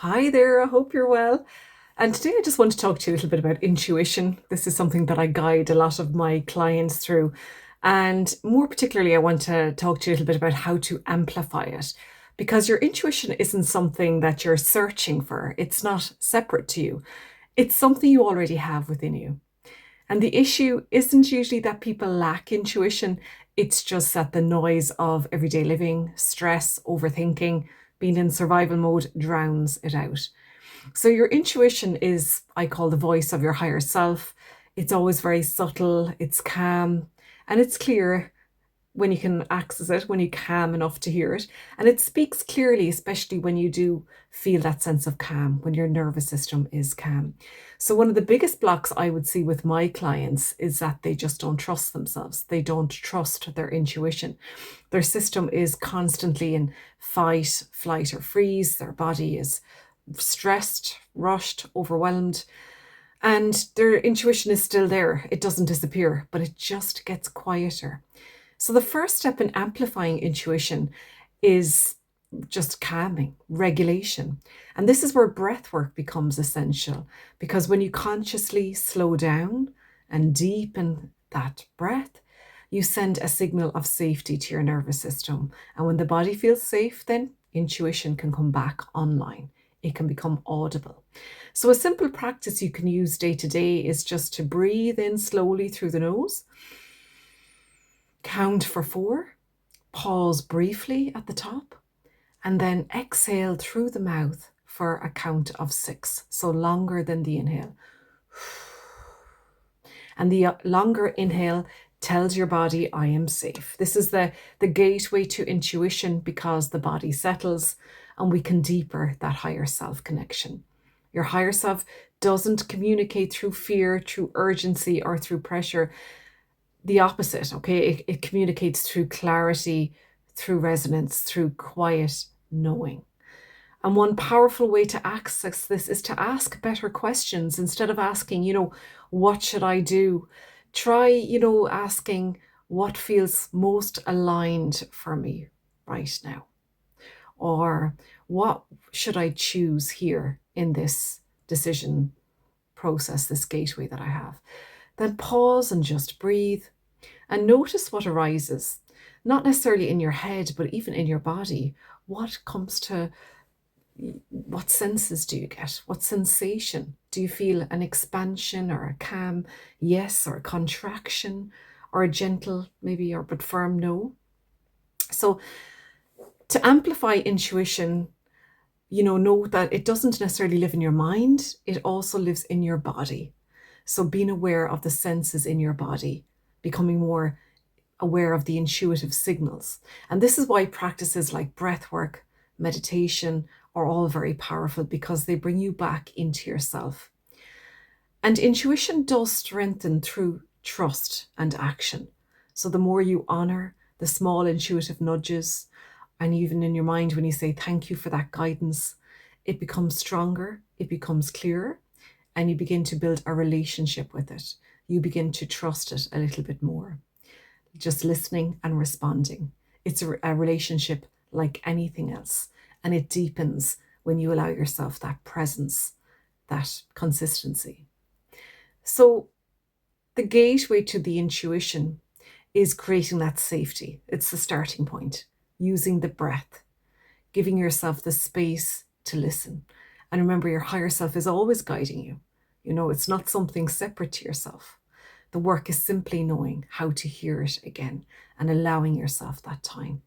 Hi there, I hope you're well. And today I just want to talk to you a little bit about intuition. This is something that I guide a lot of my clients through. And more particularly, I want to talk to you a little bit about how to amplify it. Because your intuition isn't something that you're searching for, it's not separate to you, it's something you already have within you. And the issue isn't usually that people lack intuition, it's just that the noise of everyday living, stress, overthinking, being in survival mode drowns it out. So your intuition is, I call the voice of your higher self. It's always very subtle, it's calm, and it's clear when you can access it, when you're calm enough to hear it. And it speaks clearly, especially when you do feel that sense of calm, when your nervous system is calm. So, one of the biggest blocks I would see with my clients is that they just don't trust themselves. They don't trust their intuition. Their system is constantly in fight, flight, or freeze. Their body is stressed, rushed, overwhelmed, and their intuition is still there. It doesn't disappear, but it just gets quieter. So, the first step in amplifying intuition is just calming, regulation. And this is where breath work becomes essential because when you consciously slow down and deepen that breath, you send a signal of safety to your nervous system. And when the body feels safe, then intuition can come back online. It can become audible. So, a simple practice you can use day to day is just to breathe in slowly through the nose, count for 4, pause briefly at the top, and then exhale through the mouth for a count of 6. So longer than the inhale. And the longer inhale tells your body, I am safe. This is the gateway to intuition because the body settles and we can deeper that higher self connection. Your higher self doesn't communicate through fear, through urgency, or through pressure. The opposite, okay? It communicates through clarity, through resonance, through quiet knowing. And one powerful way to access this is to ask better questions instead of asking, what should I do? Try, asking what feels most aligned for me right now? Or what should I choose here in this decision process, this gateway that I have? Then pause and just breathe and notice what arises, not necessarily in your head, but even in your body. What comes to, what senses do you get? What sensation? Do you feel an expansion or a calm yes, or a contraction, or a gentle maybe or but firm no? So to amplify intuition, know that it doesn't necessarily live in your mind, it also lives in your body. So being aware of the senses in your body, becoming more aware of the intuitive signals. And this is why practices like breath work, meditation are all very powerful because they bring you back into yourself. And intuition does strengthen through trust and action. So the more you honor the small intuitive nudges, and even in your mind when you say thank you for that guidance, it becomes stronger, it becomes clearer, and you begin to build a relationship with it. You begin to trust it a little bit more. Just listening and responding. It's a relationship like anything else, and it deepens when you allow yourself that presence, that consistency. So, the gateway to the intuition is creating that safety. It's the starting point, using the breath, giving yourself the space to listen. And remember, your higher self is always guiding you. It's not something separate to yourself. The work is simply knowing how to hear it again and allowing yourself that time.